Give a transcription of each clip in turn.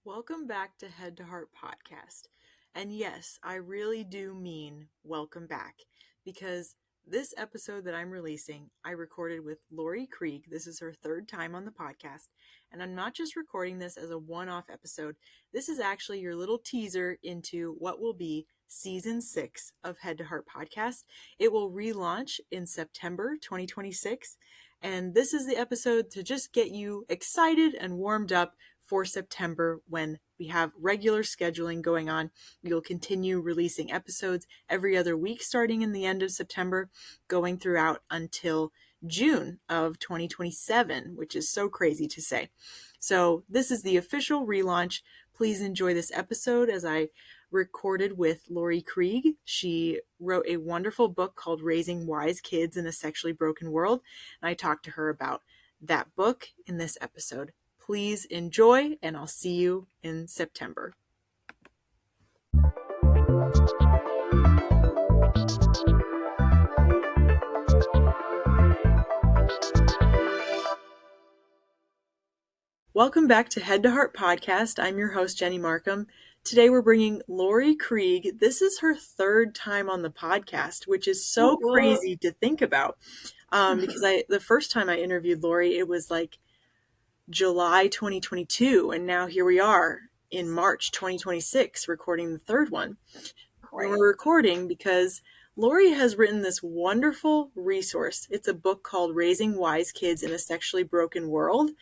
Welcome back to Head to Heart Podcast. And yes, I really do mean welcome back, because this episode that I'm releasing, I recorded with Laurie Krieg. This is her third time on the podcast. And I'm not just recording this as a one-off episode. This is actually your little teaser into what will be season 6 of Head to Heart Podcast. It will relaunch in September 2026. And this is the episode to just get you excited and warmed up for September, when we have regular scheduling going on. We'll continue releasing episodes every other week starting in the end of September, going throughout until June of 2027, which is so crazy to say. So this is the official relaunch. Please enjoy this episode as I recorded with Laurie Krieg. She wrote a wonderful book called Raising Wise Kids in a Sexually Broken World, and I talked to her about that book in this episode. Please enjoy, and I'll see you in September. Welcome back to Head to Heart Podcast. I'm your host, Jenny Markham. Today we're bringing Laurie Krieg. This is her third time on the podcast, which is so crazy to think about. Because the first time I interviewed Laurie, it was like July 2022, and now here we are in March 2026 recording the third one. And we're recording because Laurie has written this wonderful resource. It's a book called Raising Wise Kids in a Sexually Broken World.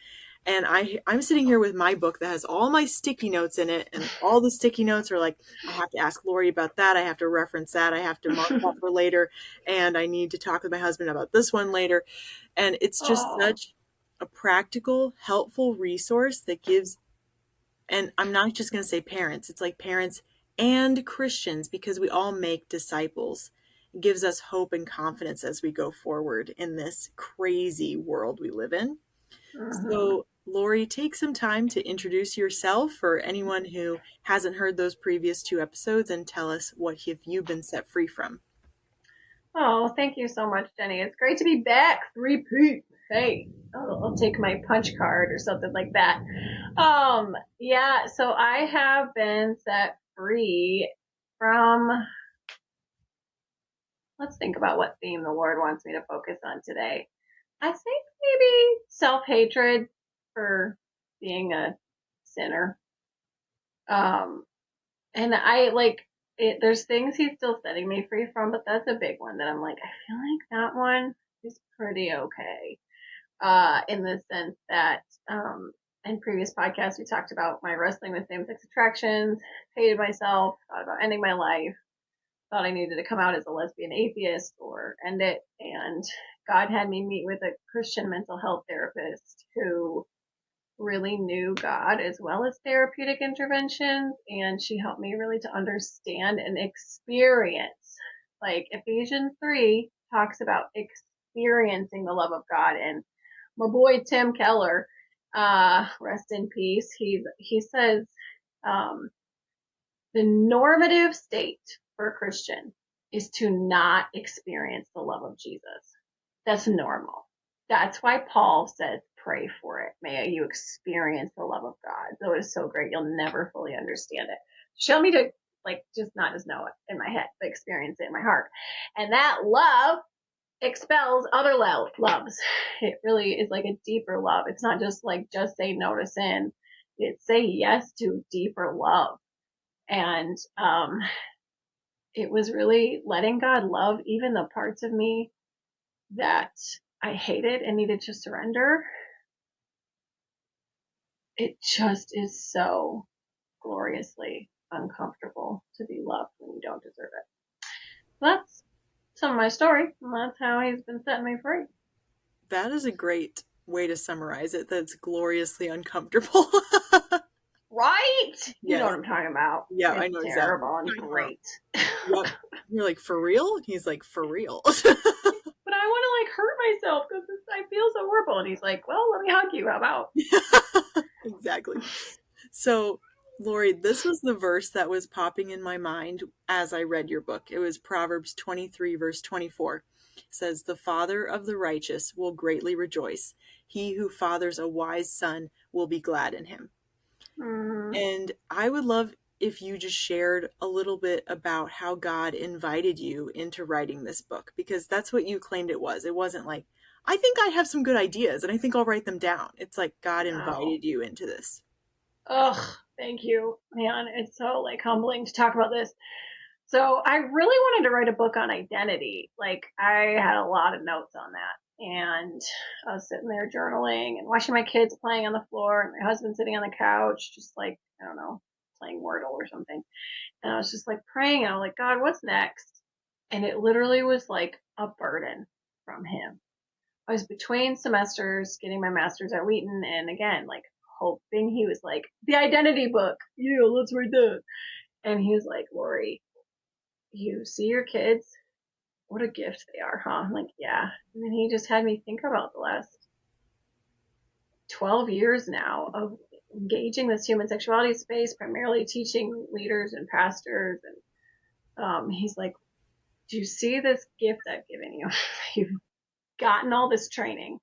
And I'm sitting here with my book that has all my sticky notes in it, and all the sticky notes are like, I have to ask Laurie about that, I have to reference that, I have to mark that for later, and I need to talk with my husband about this one later. And it's just such a practical, helpful resource that gives, and I'm not just going to say parents, it's like parents and Christians, because we all make disciples. It gives us hope and confidence as we go forward in this crazy world we live in. So, Laurie, take some time to introduce yourself for anyone who hasn't heard those previous 2 episodes, and tell us what have you been set free from. Oh, thank you so much, Jenny. It's great to be back. Repeat. Hey, I'll take my punch card or something like that. So I have been set free from, let's think about what theme the Lord wants me to focus on today. I think maybe self-hatred for being a sinner. And I there's things he's still setting me free from, but that's a big one that I'm like, I feel like that one is pretty okay. In the sense that, in previous podcasts, we talked about my wrestling with same-sex attractions, hated myself, thought about ending my life, thought I needed to come out as a lesbian atheist or end it. And God had me meet with a Christian mental health therapist who really knew God as well as therapeutic interventions, and she helped me really to understand and experience, like Ephesians 3 talks about experiencing the love of God. And my boy Tim Keller, rest in peace, he says the normative state for a Christian is to not experience the love of Jesus. That's normal. That's why Paul says, pray for it. May you experience the love of God. So it is so great. You'll never fully understand it. Show me to just not just know it in my head, but experience it in my heart. And that love expels other loves. It really is like a deeper love. It's not just just say no to sin. It's say yes to deeper love. And, it was really letting God love even the parts of me that I hated and needed to surrender. It just is so gloriously uncomfortable to be loved when you don't deserve it. That's some of my story, and that's how he's been setting me free. That is a great way to summarize it. That's gloriously uncomfortable. Right? Yes. You know what I'm talking about. Yeah, it's I know terrible exactly. And great. Yep. You're like, for real? And he's like, for real. But I want to hurt myself because I feel so horrible. And he's like, well, let me hug you. How about? Exactly. So, Laurie, this was the verse that was popping in my mind as I read your book. It was Proverbs 23, verse 24. It says, the father of the righteous will greatly rejoice. He who fathers a wise son will be glad in him. And I would love if you just shared a little bit about how God invited you into writing this book, because that's what you claimed it was. It wasn't like, I think I have some good ideas and I think I'll write them down. It's like God Wow. invited you into this. Ugh, thank you, man. It's so like humbling to talk about this. So I really wanted to write a book on identity. Like I had a lot of notes on that, and I was sitting there journaling and watching my kids playing on the floor and my husband sitting on the couch, just like, I don't know, playing Wordle or something. And I was just like praying and I was like, God, what's next? And it literally was like a burden from him. I was between semesters getting my master's at Wheaton, and again, like hoping he was like, the identity book. Yeah, let's read that. And he was like, Laurie, you see your kids? What a gift they are, huh? I'm like, yeah. And then he just had me think about the last 12 years now of engaging this human sexuality space, primarily teaching leaders and pastors. And he's like, do you see this gift I've given you? You've gotten all this training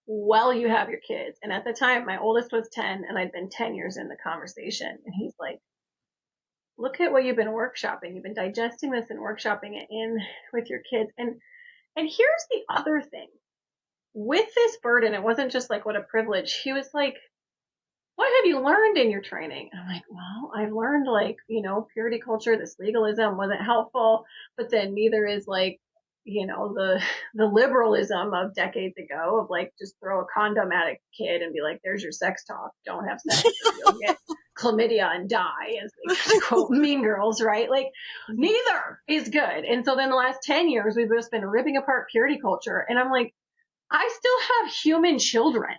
while you have your kids. And at the time, my oldest was 10 and I'd been 10 years in the conversation. And he's like, look at what you've been workshopping. You've been digesting this and workshopping it in with your kids. And here's the other thing. With this burden, it wasn't just like, what a privilege. He was like, what have you learned in your training? And I'm like, well, I've learned like, purity culture, this legalism wasn't helpful, but then neither is like, the liberalism of decades ago of like, just throw a condom at a kid and be like, there's your sex talk. Don't have sex or you'll get chlamydia and die, as they quote Mean Girls, right? Like neither is good. And so then the last 10 years, we've just been ripping apart purity culture. And I'm like, I still have human children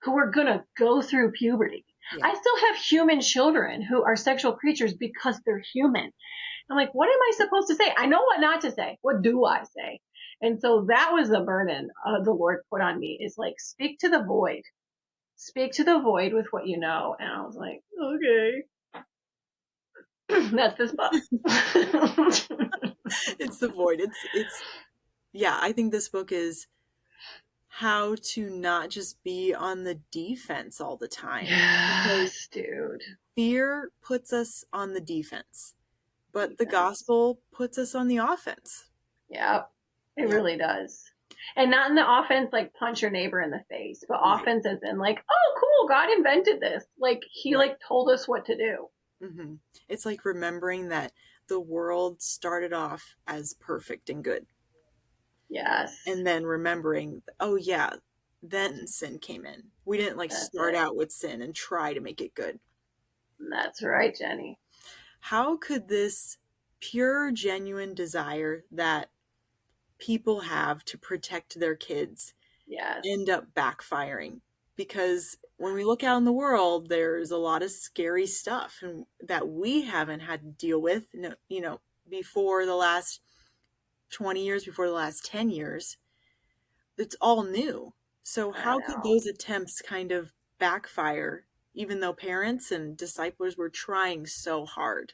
who are going to go through puberty. Yeah. I still have human children who are sexual creatures because they're human. I'm like, what am I supposed to say? I know what not to say. What do I say? And so that was the burden the Lord put on me, is like, speak to the void. Speak to the void with what you know. And I was like, okay. That's this book. It's the void. Yeah, I think this book is how to not just be on the defense all the time. Yes, dude. Fear puts us on the defense, but the gospel puts us on the offense. Yeah, it really does. And not in the offense like punch your neighbor in the face, but offense as in like, oh, cool, God invented this. Like he like told us what to do. Mm-hmm. It's like remembering that the world started off as perfect and good. Yes. And then remembering, oh yeah, then sin came in. We didn't like start out with sin and try to make it good. That's right, Jenny. How could this pure, genuine desire that people have to protect their kids end up backfiring? Because when we look out in the world, there's a lot of scary stuff and that we haven't had to deal with, before the last 20 years, before the last 10 years. It's all new. So how could those attempts kind of backfire, even though parents and disciplers were trying so hard?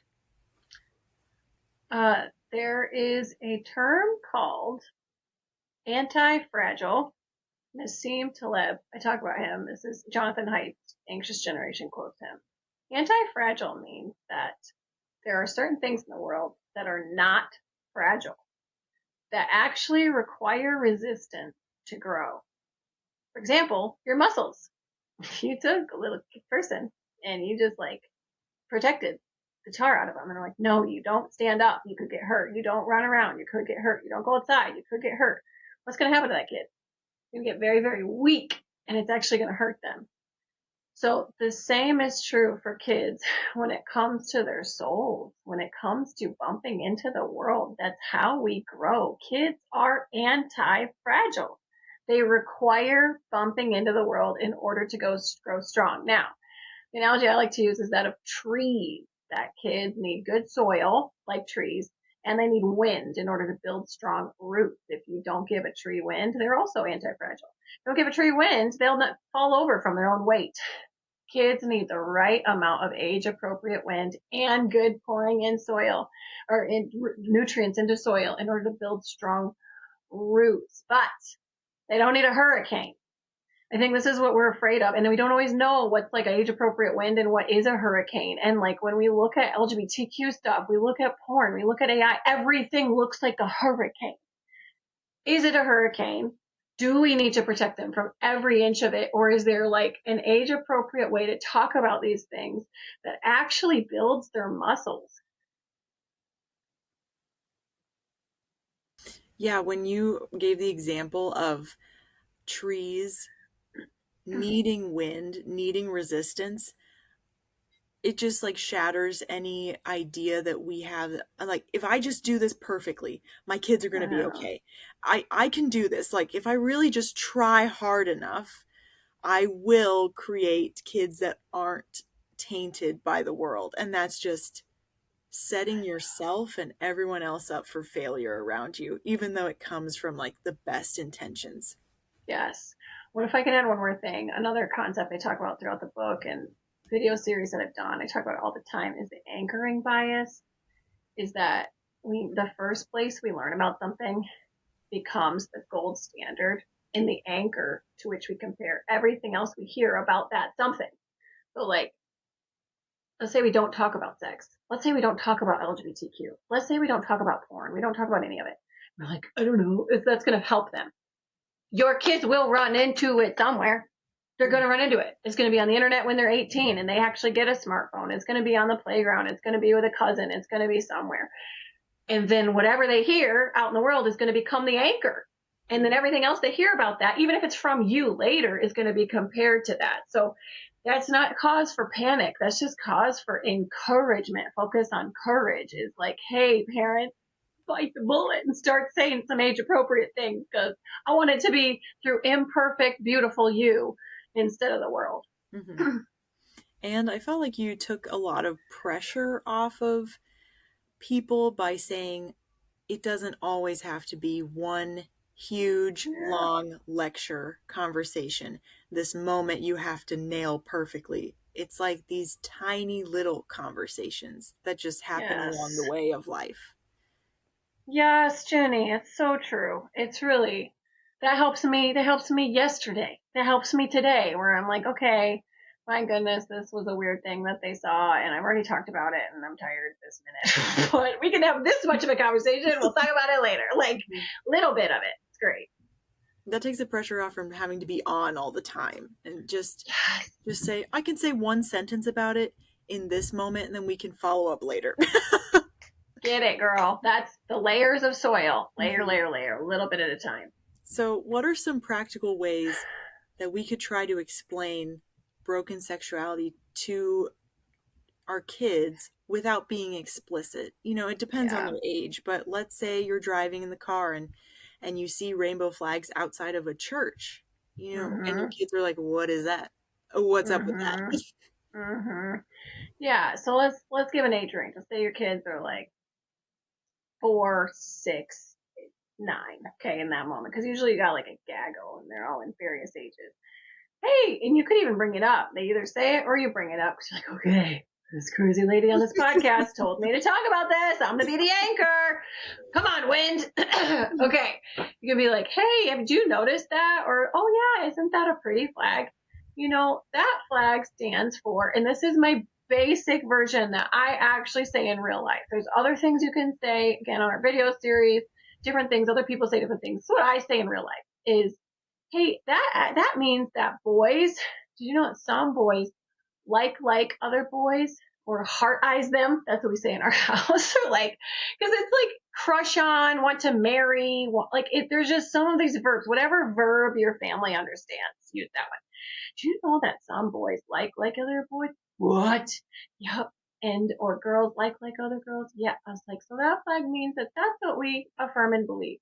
There is a term called anti-fragile. Nassim Taleb, I talk about him. This is Jonathan Haidt's Anxious Generation quotes him. Anti-fragile means that there are certain things in the world that are not fragile, that actually require resistance to grow. For example, your muscles. You took a little person and you just like protected the tar out of them. And they're like, no, you don't stand up. You could get hurt. You don't run around. You could get hurt. You don't go outside. You could get hurt. What's going to happen to that kid? You're going to get very, very weak and it's actually going to hurt them. So the same is true for kids when it comes to their souls, when it comes to bumping into the world. That's how we grow. Kids are anti-fragile. They require bumping into the world in order to grow strong. Now, the analogy I like to use is that of trees, that kids need good soil, like trees, and they need wind in order to build strong roots. If you don't give a tree wind, they're also anti-fragile. Don't give a tree wind, they'll not fall over from their own weight. Kids need the right amount of age-appropriate wind and good pouring in soil or in nutrients into soil in order to build strong roots. But they don't need a hurricane. I think this is what we're afraid of. And we don't always know what's like age appropriate wind and what is a hurricane. And like when we look at LGBTQ stuff, we look at porn, we look at AI, everything looks like a hurricane. Is it a hurricane? Do we need to protect them from every inch of it? Or is there like an age appropriate way to talk about these things that actually builds their muscles? Yeah, when you gave the example of trees needing wind, needing resistance, it just like shatters any idea that we have. Like, if I just do this perfectly, my kids are going to be okay. I can do this. Like, if I really just try hard enough, I will create kids that aren't tainted by the world. And that's just setting yourself and everyone else up for failure around you, even though it comes from like the best intentions. Yes. What if I can add one more thing? Another concept I talk about throughout the book and video series that I've done, I talk about it all the time, is the anchoring bias. Is that the first place we learn about something becomes the gold standard and the anchor to which we compare everything else we hear about that something. So like, let's say we don't talk about sex. Let's say we don't talk about LGBTQ. Let's say we don't talk about porn. We don't talk about any of it. We're like, I don't know if that's going to help them. Your kids will run into it somewhere. They're going to run into it. It's going to be on the internet when they're 18 and they actually get a smartphone. It's going to be on the playground. It's going to be with a cousin. It's going to be somewhere. And then whatever they hear out in the world is going to become the anchor. And then everything else they hear about that, even if it's from you later, is going to be compared to that. So that's not cause for panic. That's just cause for encouragement. Focus on courage. Is like, hey, parents, bite the bullet and start saying some age appropriate things, because I want it to be through imperfect, beautiful you instead of the world. Mm-hmm. And I felt like you took a lot of pressure off of people by saying it doesn't always have to be one huge, long lecture conversation, this moment you have to nail perfectly. It's like these tiny little conversations that just happen along the way of life. Yes, Jenny, it's so true. It's really, that helps me. That helps me yesterday. That helps me today, where I'm like, okay, my goodness, this was a weird thing that they saw, and I've already talked about it, and I'm tired this minute. But we can have this much of a conversation. We'll talk about it later. Like, little bit of it. It's great. That takes the pressure off from having to be on all the time, and just say, I can say one sentence about it in this moment, and then we can follow up later. Get it, girl. That's the layers of soil. Layer, layer, a little bit at a time. So what are some practical ways that we could try to explain broken sexuality to our kids without being explicit? You know, it depends on their age, but let's say you're driving in the car and you see rainbow flags outside of a church, you know, and your kids are like, what is that? What's up with that? Yeah, so let's give an age range. Let's say your kids are like 4, 6, 9. Okay, in that moment, because usually you got like a gaggle, and they're all in various ages. Hey, and you could even bring it up. They either say it or you bring it up. Because you're like, okay, this crazy lady on this podcast told me to talk about this. I'm gonna be the anchor. Come on, wind. Okay, you can be like, hey, did you notice that? Or, oh yeah, isn't that a pretty flag? You know, that flag stands for, and this is my basic version that I actually say in real life. There's other things you can say, again, on our video series, different things. Other people say different things. So what I say in real life is, hey, that means that boys, did you know that some boys like other boys, or heart eyes them? That's what we say in our house. Or like, because it's like crush on, want to marry, there's just some of these verbs, whatever verb your family understands, use that one. Do you know that some boys like other boys? What? Yep. And or girls like other girls? Yeah. I was like, so that flag means that that's what we affirm and believe.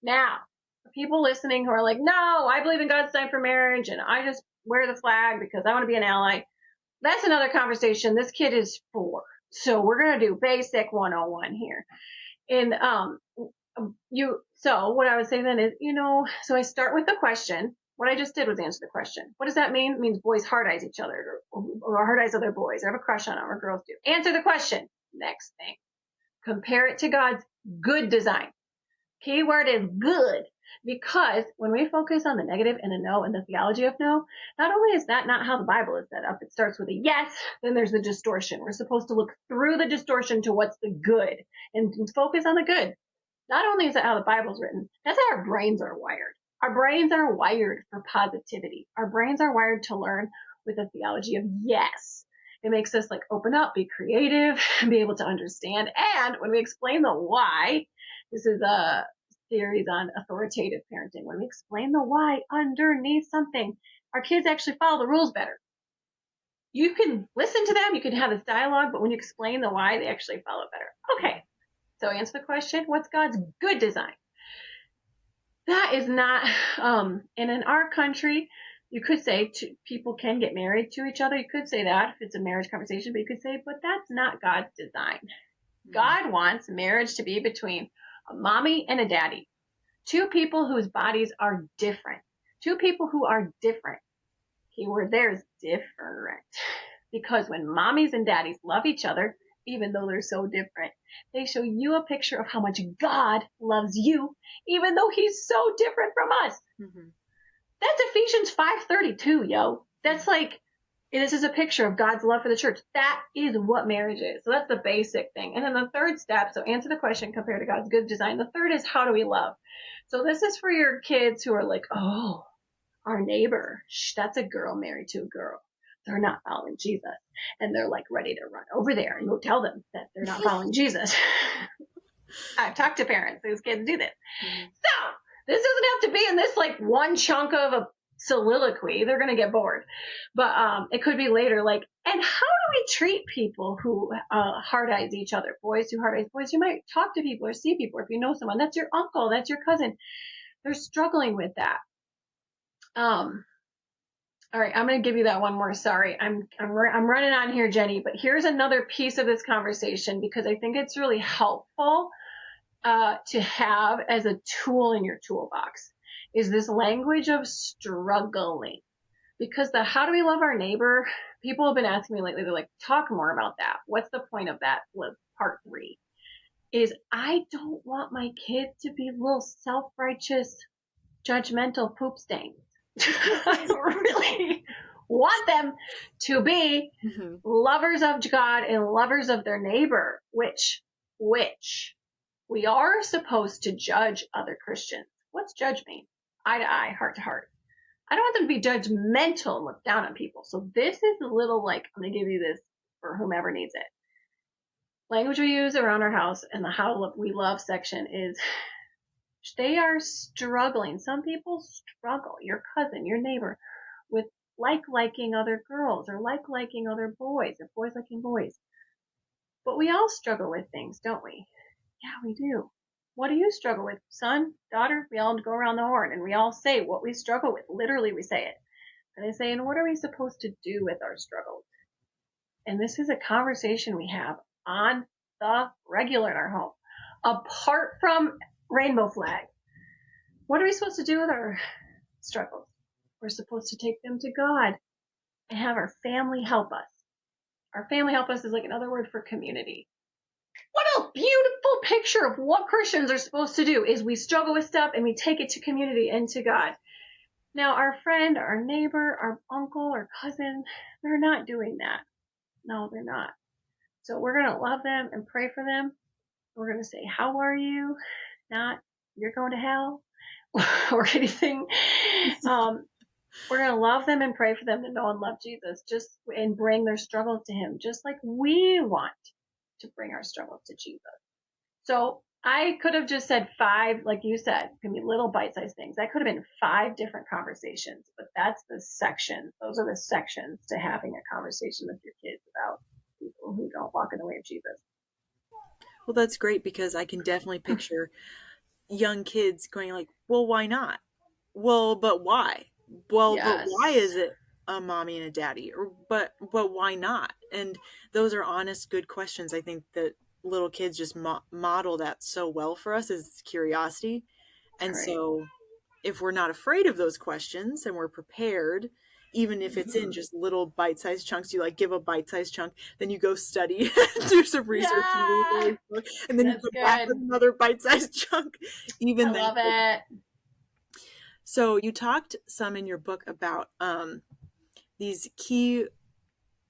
Now, for people listening who are like, no, I believe in God's sign for marriage and I just wear the flag because I want to be an ally. That's another conversation. This kid is 4. So we're going to do basic 101 here. And, so what I would say then is, so I start with the question. What I just did was answer the question. What does that mean? It means boys heart eyes each other, or heart eyes other boys, or have a crush on them, or girls do. Answer the question. Next thing. Compare it to God's good design. Key word is good. Because when we focus on the negative and the no and the theology of no, not only is that not how the Bible is set up, it starts with a yes, then there's the distortion. We're supposed to look through the distortion to what's the good and focus on the good. Not only is that how the Bible's written, that's how our brains are wired. Our brains are wired for positivity. Our brains are wired to learn with a theology of yes. It makes us like open up, be creative, be able to understand. And when we explain the why, this is a series on authoritative parenting. When we explain the why underneath something, our kids actually follow the rules better. You can listen to them, you can have this dialogue, but when you explain the why, they actually follow better. Okay. So answer the question, what's God's good design? That is not, and in our country, you could say people can get married to each other. You could say that if it's a marriage conversation, but you could say, but that's not God's design. God wants marriage to be between a mommy and a daddy. Two people whose bodies are different. Two people who are different. Keyword there is different. Because when mommies and daddies love each other, even though they're so different, they show you a picture of how much God loves you, even though he's so different from us. Mm-hmm. That's Ephesians 5:32, yo. That's like, this is a picture of God's love for the church. That is what marriage is. So that's the basic thing. And then the third step, so answer the question compared to God's good design. The third is, how do we love? So this is for your kids who are like, oh, our neighbor, that's a girl married to a girl. They're not following Jesus. And they're like ready to run over there and go tell them that they're not following Jesus. I've talked to parents whose kids do this. Mm-hmm. So this doesn't have to be in this like one chunk of a soliloquy. They're going to get bored. But it could be later, like, and how do we treat people who hard eyes each other? Boys who hard eyes boys. You might talk to people or see people. If you know someone, that's your uncle, that's your cousin. They're struggling with that. All right, I'm going to give you that one more. Sorry, I'm running on here, Jenny. But here's another piece of this conversation because I think it's really helpful to have as a tool in your toolbox. Is this language of struggling? Because the how do we love our neighbor? People have been asking me lately. They're like, talk more about that. What's the point of that? Part 3 is I don't want my kids to be little self-righteous, judgmental poop stains. I really want them to be lovers of God and lovers of their neighbor, which we are supposed to judge other Christians. What's judge mean? Eye to eye, heart to heart. I don't want them to be judgmental and look down on people. So this is a little like, I'm going to give you this for whomever needs it. Language we use around our house and the how we love section is they are struggling. Some people struggle, your cousin, your neighbor, with liking other girls or liking other boys or boys liking boys. But we all struggle with things, don't we? Yeah, we do. What do you struggle with? Son, daughter? We all go around the horn and we all say what we struggle with. Literally, we say it. And I say, and what are we supposed to do with our struggles? And this is a conversation we have on the regular in our home. Apart from rainbow flag. What are we supposed to do with our struggles? We're supposed to take them to God and have our family help us. Our family help us is like another word for community. What a beautiful picture of what Christians are supposed to do is we struggle with stuff and we take it to community and to God. Now, our friend, our neighbor, our uncle, or cousin, they're not doing that. No, they're not. So we're going to love them and pray for them. We're going to say, how are you? Not, you're going to hell or anything. We're going to love them and pray for them to know and love Jesus and bring their struggles to him, just like we want to bring our struggles to Jesus. So I could have just said 5, like you said, can be little bite-sized things. That could have been 5 different conversations, but that's the section. Those are the sections to having a conversation with your kids about people who don't walk in the way of Jesus. Well, that's great because I can definitely picture young kids going like, well, why not? Well, but why? Well, yes. But why is it a mommy and a daddy? Or but why not? And those are honest, good questions. I think that little kids just model that so well for us is curiosity. And right. So if we're not afraid of those questions and we're prepared, even if it's in just little bite-sized chunks, you like give a bite-sized chunk, then you go study, do some research, and then you come back with another bite-sized chunk. Even I love it. So you talked some in your book about these key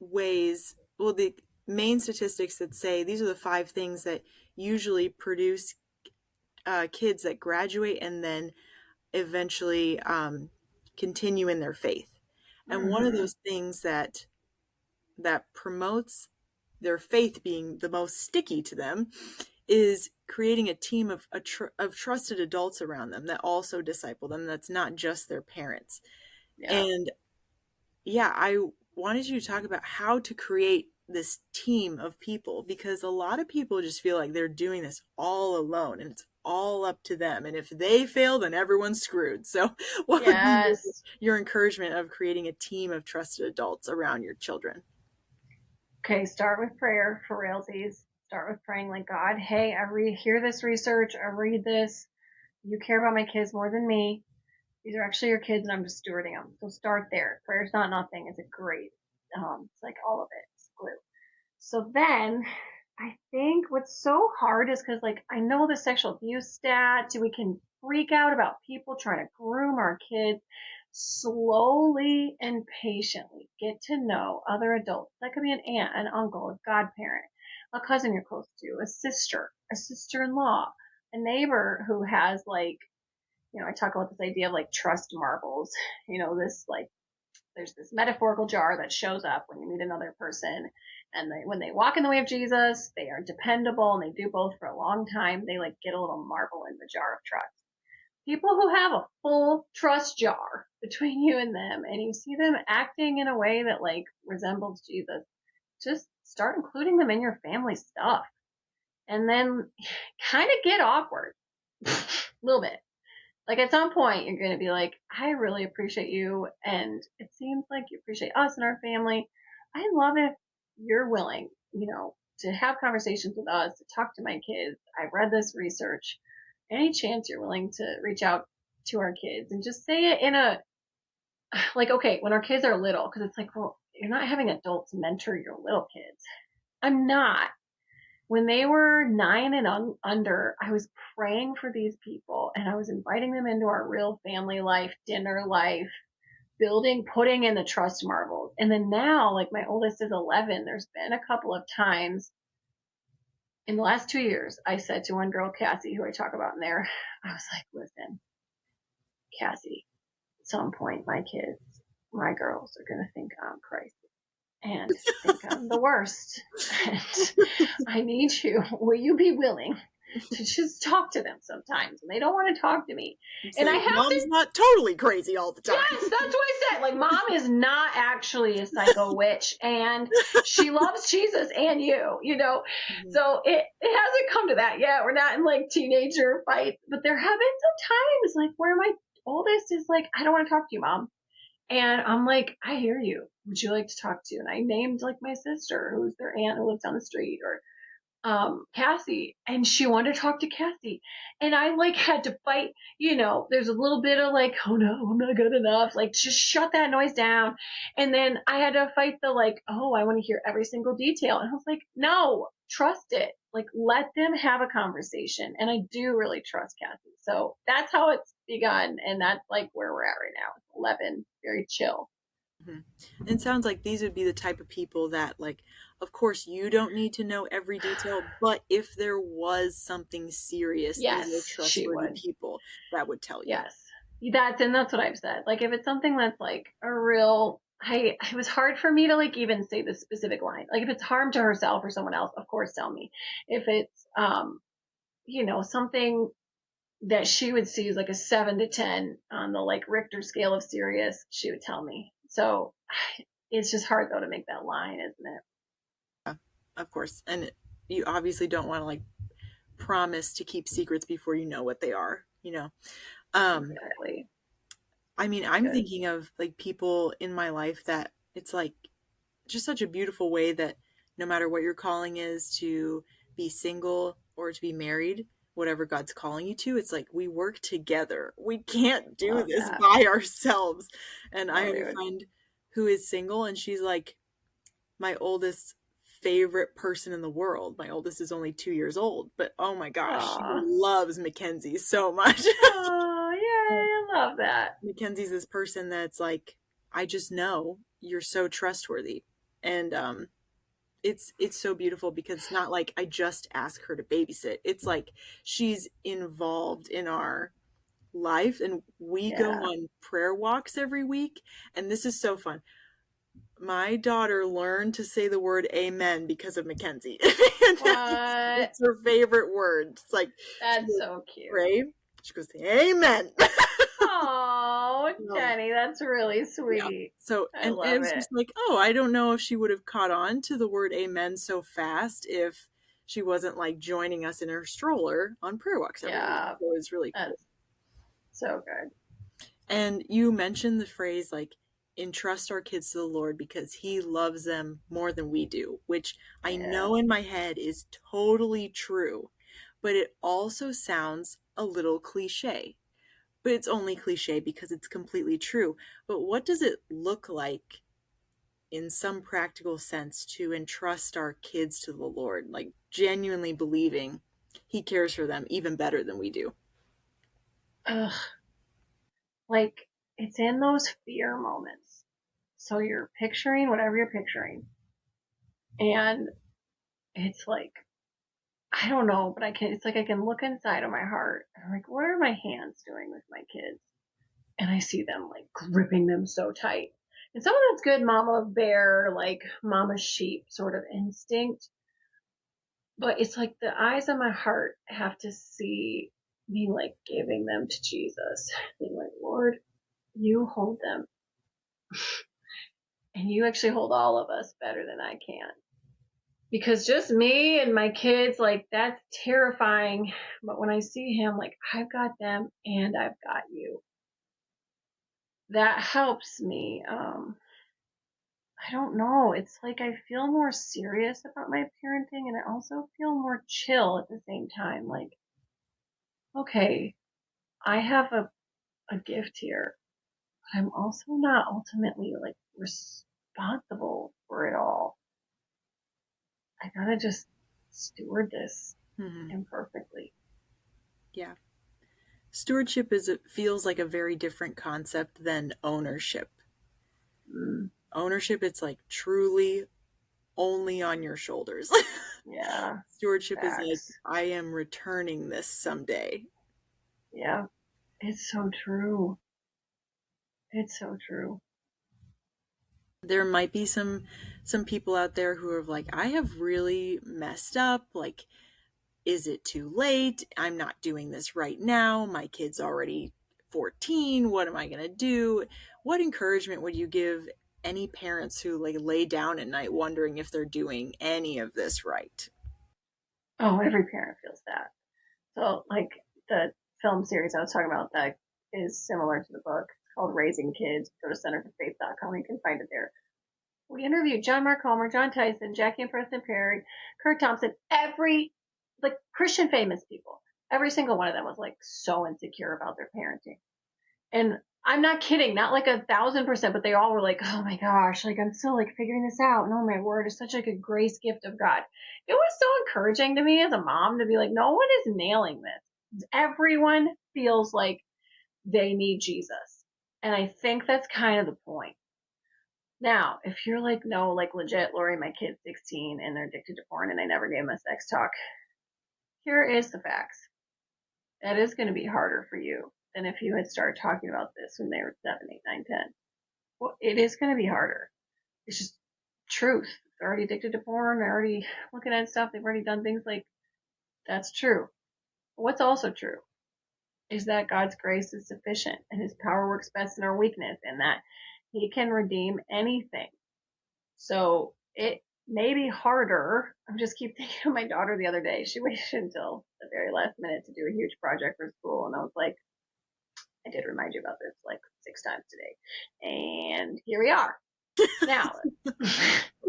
ways, well, the main statistics that say these are the 5 things that usually produce kids that graduate and then eventually continue in their faith. And one of Mm-hmm. those things that promotes their faith being the most sticky to them is creating a team of trusted adults around them that also disciple them. That's not just their parents. Yeah. And yeah, I wanted you to talk about how to create this team of people, because a lot of people just feel like they're doing this all alone and it's all up to them. And if they fail, then everyone's screwed. So, what would be Yes. your encouragement of creating a team of trusted adults around your children? Okay, start with prayer for realsies. Start with praying like, God, hey, hear this research, I read this. You care about my kids more than me. These are actually your kids and I'm just stewarding them. So start there. Prayer's not nothing. It's a great, it's like all of it. It's glue. So then I think what's so hard is because like I know the sexual abuse stats, we can freak out about people trying to groom our kids. Slowly and patiently get to know other adults. That could be an aunt, an uncle, a godparent, a cousin you're close to, a sister-in-law, a neighbor who has like, I talk about this idea of like trust marbles. This like there's this metaphorical jar that shows up when you meet another person, and when they walk in the way of Jesus, they are dependable and they do both for a long time. They like get a little marble in the jar of trust. People who have a full trust jar between you and them, and you see them acting in a way that like resembles Jesus, just start including them in your family stuff, and then kind of get awkward a little bit. Like at some point, you're going to be like, I really appreciate you, and it seems like you appreciate us and our family. I love if you're willing, to have conversations with us, to talk to my kids. I read this research. Any chance you're willing to reach out to our kids and just say it in a, like, okay, when our kids are little, because it's like, well, you're not having adults mentor your little kids. I'm not. When they were 9 and under, I was praying for these people and I was inviting them into our real family life, dinner life, putting in the trust marbles. And then now, like my oldest is 11, there's been a couple of times in the last 2 years, I said to one girl, Cassie, who I talk about in there, I was like, listen, Cassie, at some point, my girls are going to think I'm crazy and think I'm the worst. And I need you. Will you be willing to just talk to them sometimes? And they don't want to talk to me. And I have Mom's not totally crazy all the time. Yes, that's what I said. Like, mom is not actually a psycho witch, and she loves Jesus and you. Mm-hmm. So it hasn't come to that yet. We're not in like teenager fights, but there have been some times like where my oldest is like, I don't want to talk to you, mom. And I'm like, I hear you. Would you like to talk to? And I named like my sister, who's their aunt who lives down the street, or Cassie, and she wanted to talk to Cassie. And I like had to fight, there's a little bit of like, oh no, I'm not good enough. Like, just shut that noise down. And then I had to fight the like, oh, I want to hear every single detail. And I was like, no, trust it. Like, let them have a conversation. And I do really trust Cassie. So that's how it's begun. And that's like where we're at right now. 11, very chill. Mm-hmm. It sounds like these would be the type of people that, like, of course, you don't need to know every detail, but if there was something serious, yes, these are trustworthy people that would tell you. Yes, that's what I've said. Like, if it's something that's like a real, it was hard for me to like even say the specific line. Like, if it's harm to herself or someone else, of course, tell me. If it's, something that she would see as like a 7 to 10 on the like Richter scale of serious, she would tell me. So it's just hard though to make that line, isn't it? Yeah, of course. And you obviously don't want to like promise to keep secrets before you know what they are, Exactly. I mean, I'm thinking of like people in my life that it's like just such a beautiful way that no matter what your calling is, to be single or to be married, whatever God's calling you to, it's like we work together. We can't do this by ourselves. And I have a friend who is single, and she's like my oldest favorite person in the world. My oldest is only 2 years old, but oh my gosh, she loves Mackenzie so much. Oh, yay, I love that. Mackenzie's this person that's like, I just know you're so trustworthy. And it's so beautiful because it's not like I just ask her to babysit. It's like she's involved in our life, and we go Yeah. on prayer walks every week, and this is so fun. My daughter learned to say the word amen because of Mackenzie. What? It's her favorite word. It's like she That's goes, so cute. pray. She goes, amen. Oh, Jenny, that's really Yeah. sweet. So, I and love it was it. just like, oh, I don't know if she would have caught on to the word amen so fast if she wasn't like joining us in her stroller on prayer walks every week. Yeah, So it was really cool. that's so good. And you mentioned the phrase like, entrust our kids to the Lord because he loves them more than we do, which I Yeah. know in my head is totally true, but it also sounds a little cliche. But it's only cliche because it's completely true. But what does it look like in some practical sense to entrust our kids to the Lord, like genuinely believing he cares for them even better than we do? Ugh. Like, it's in those fear moments. So you're picturing whatever you're picturing. And it's like, I don't know, but it's like I can look inside of my heart. And I'm like, what are my hands doing with my kids? And I see them like gripping them so tight. And some of that's good mama bear, like mama sheep sort of instinct. But it's like the eyes of my heart have to see me like giving them to Jesus. Being like, Lord, you hold them. And you actually hold all of us better than I can. Because just me and my kids, like, that's terrifying. But when I see him, like, I've got them and I've got you. That helps me. I don't know. It's like I feel more serious about my parenting and I also feel more chill at the same time. Like, okay, I have a gift here, but I'm also not ultimately like responsible for it all. I gotta just steward this Mm-hmm. imperfectly. Yeah. Stewardship is it feels like a very different concept than ownership. Mm, Ownership, it's like truly only on your shoulders. yeah, Stewardship is like, facts. I am returning this someday. Yeah, it's so true. It's so true. There might be some people out there who are like, I have really messed up. Like, is it too late? I'm not doing this right now. My kid's already 14. What am I going to do? What encouragement would you give any parents who like lay down at night wondering if they're doing any of this right? Oh, every parent feels that. So, like the film series I was talking about that is similar to the book. It's called Raising Kids. Go to centerforfaith.com. You can find it there. We interviewed John Mark Comer, John Tyson, Jackie and Preston Perry, Kurt Thompson, every like Christian famous people. Every single one of them was like so insecure about their parenting. And I'm not kidding, not like 1,000%, but they all were like, oh my gosh, like I'm still like figuring this out. And oh my word, it's such like a grace gift of God. It was so encouraging to me as a mom to be like, no one is nailing this. Everyone feels like they need Jesus. And I think that's kind of the point. Now, if you're like, no, like legit, Laurie, my kid's 16 and they're addicted to porn and I never gave them a sex talk, here is the facts. That is going to be harder for you than if you had started talking about this when they were 7, 8, 9, 10. Well, it is going to be harder. It's just truth. They're already addicted to porn. They're already looking at stuff. They've already done things like that's true. But what's also true is that God's grace is sufficient and his power works best in our weakness and that he can redeem anything. So it may be harder. I just keep thinking of my daughter the other day. She waited until the very last minute to do a huge project for school. And I was like, I did remind you about this like 6 times today. And here we are. Now,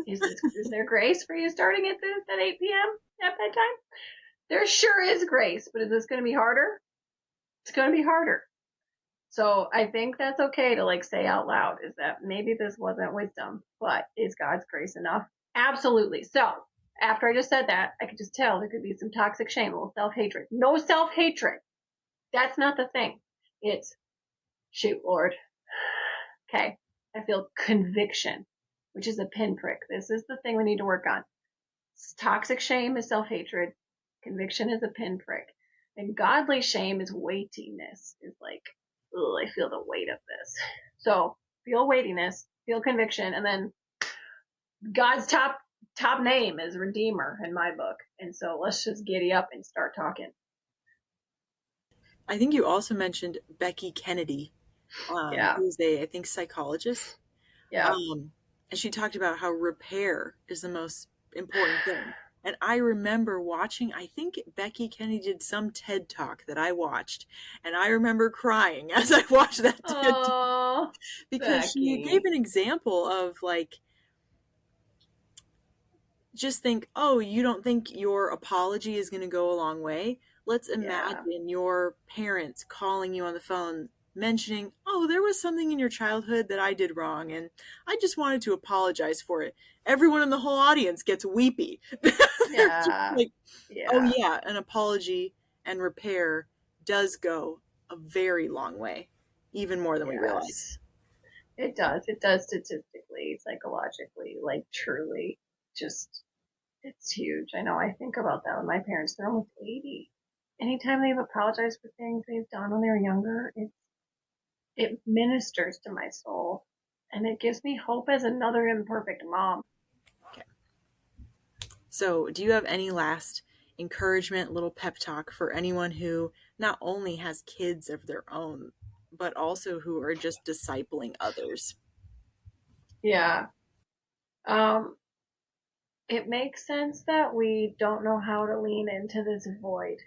is there grace for you starting at this at 8 p.m. at bedtime? There sure is grace, but is this going to be harder? It's going to be harder. So I think that's okay to like say out loud is that maybe this wasn't wisdom, but is God's grace enough? Absolutely. So after I just said that, I could just tell there could be some toxic shame, a little self-hatred. No self-hatred. That's not the thing. It's Shoot, Lord. Okay. I feel conviction, which is a pinprick. This is the thing we need to work on. Toxic shame is self-hatred. Conviction is a pinprick. And godly shame is weightiness. Is like, ugh, I feel the weight of this. So feel weightiness, feel conviction, and then God's top name is Redeemer in my book. And so let's just giddy up and start talking. I think you also mentioned Becky Kennedy, Yeah. who's I think, psychologist. Yeah. And she talked about how repair is the most important thing. And I remember watching, I think Becky Kennedy did some TED Talk that I watched, and I remember crying as I watched that TED Talk Oh, because she gave Becky. an example of like, just think, oh, you don't think your apology is going to go a long way? Let's Yeah. imagine your parents calling you on the phone mentioning, oh, there was something in your childhood that I did wrong, and I just wanted to apologize for it. Everyone in the whole audience gets weepy. They're just Yeah. like, oh, Yeah. yeah, an apology and repair does go a very long way, even more than we realize. Yes. It does. It does statistically, psychologically, like truly. Just, it's huge. I know I think about that with my parents. They're almost 80. Anytime they've apologized for things they've done when they were younger, it ministers to my soul. And it gives me hope as another imperfect mom. Okay. So, do you have any last encouragement, little pep talk for anyone who not only has kids of their own, but also who are just discipling others? Yeah. Um, it makes sense that we don't know how to lean into this void.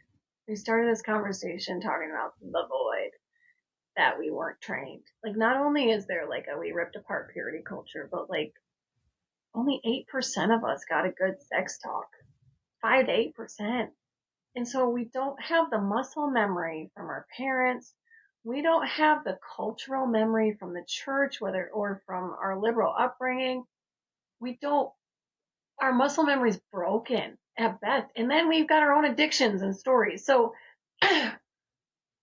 We started this conversation talking about the void that we weren't trained. Like, not only is there like a we ripped apart purity culture, but like only 8% of us got a good sex talk. 5 to 8%. And so we don't have the muscle memory from our parents. We don't have the cultural memory from the church, whether or from our liberal upbringing. We don't, our muscle memory is broken at best. And then we've got our own addictions and stories. So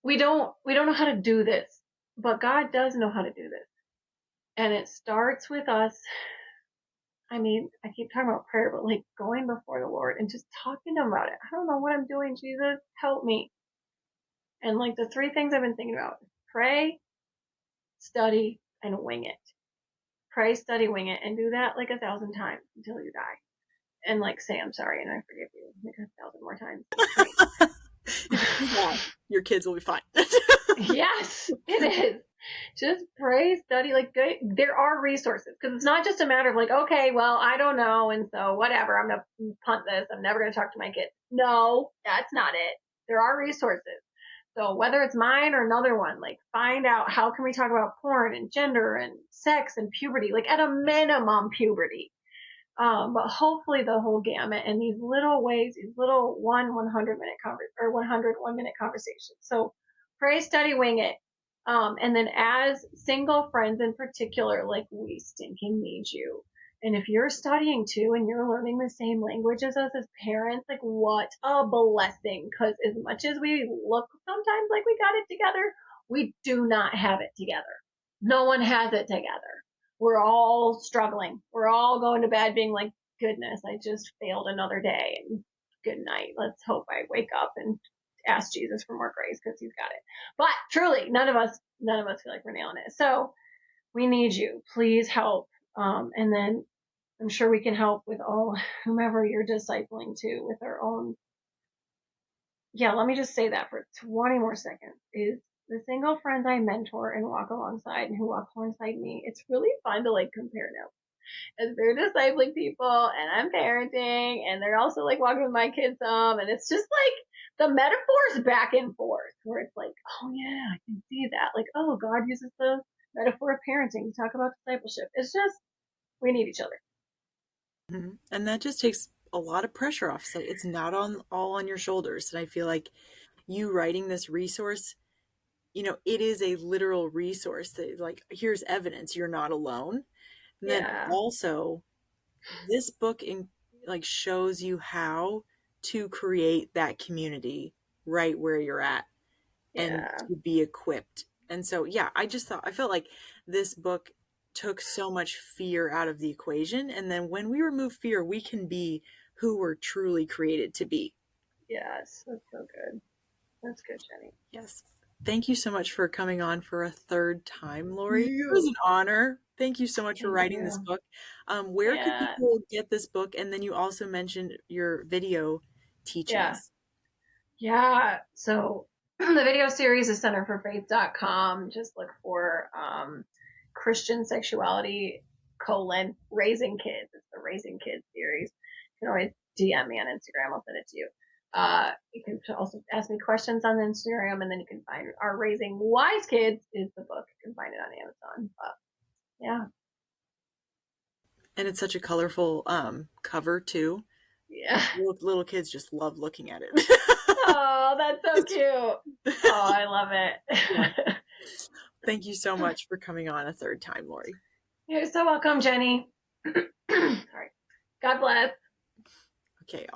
we don't know how to do this, but God does know how to do this. And it starts with us. I mean, I keep talking about prayer, but like going before the Lord and just talking to him about it. I don't know what I'm doing. Jesus, help me. And like the three things I've been thinking about: pray, study, and wing it. Pray, study, wing it, and do that like 1,000 times until you die. And like say, I'm sorry and I forgive you like 1,000 more times. If you do that, your kids will be fine. Yes, it is. Just pray, study, like there are resources, because it's not just a matter of like, okay, well, I don't know, and so whatever, I'm gonna punt this. I'm never gonna talk to my kids. No, that's not it. There are resources. So whether it's mine or another one, like find out how can we talk about porn and gender and sex and puberty, like at a minimum puberty. But hopefully the whole gamut and these little ways, these little 100-minute or 101-minute conversations. So pray, study, wing it. And then as single friends in particular, like we stinking need you. And if you're studying too and you're learning the same language as us as parents, like what a blessing. Cause as much as we look sometimes like we got it together, we do not have it together. No one has it together. We're all struggling. We're all going to bed being like, goodness, I just failed another day and good night. Let's hope I wake up and ask Jesus for more grace because he's got it. But truly, none of us feel like we're nailing it. So we need you. Please help. And then I'm sure we can help with all whomever you're discipling to with our own. Yeah, let me just say that for 20 more seconds is the single friends I mentor and walk alongside and who walk alongside me. It's really fun to like compare notes as they're discipling people and I'm parenting and they're also like walking with my kids some, and it's just like the metaphors back and forth where it's like, oh yeah, I can see that. Like, oh, God uses the metaphor of parenting to talk about discipleship. It's just, we need each other. Mhm. And that just takes a lot of pressure off. So it's not all on your shoulders. And I feel like you writing this resource, it is a literal resource that, like, here's evidence you're not alone. And then Yeah. also, this book like shows you how to create that community right where you're at and Yeah. to be equipped. And so, yeah, I felt like this book took so much fear out of the equation. And then when we remove fear, we can be who we're truly created to be. Yes, that's so good. That's good, Jenny. Yes. Thank you so much for coming on for a third time, Laurie. It was You. an honor. Thank you so much for Thank writing this you. book. Where could Yeah. people get this book? And then you also mentioned your video Yeah. teachings. Yeah. So the video series is centerforfaith.com. Just look for Christian sexuality raising kids. It's the raising kids series. You can always DM me on Instagram. I'll send it to you. You can also ask me questions on Instagram, and then you can find our Raising Wise Kids is the book. You can find it on Amazon. But yeah. And it's such a colorful cover too. Yeah. Little kids just love looking at it. Oh, that's so cute. Oh, I love it. Thank you so much for coming on a third time, Laurie. You're so welcome, Jenny. Sorry. God bless. Okay,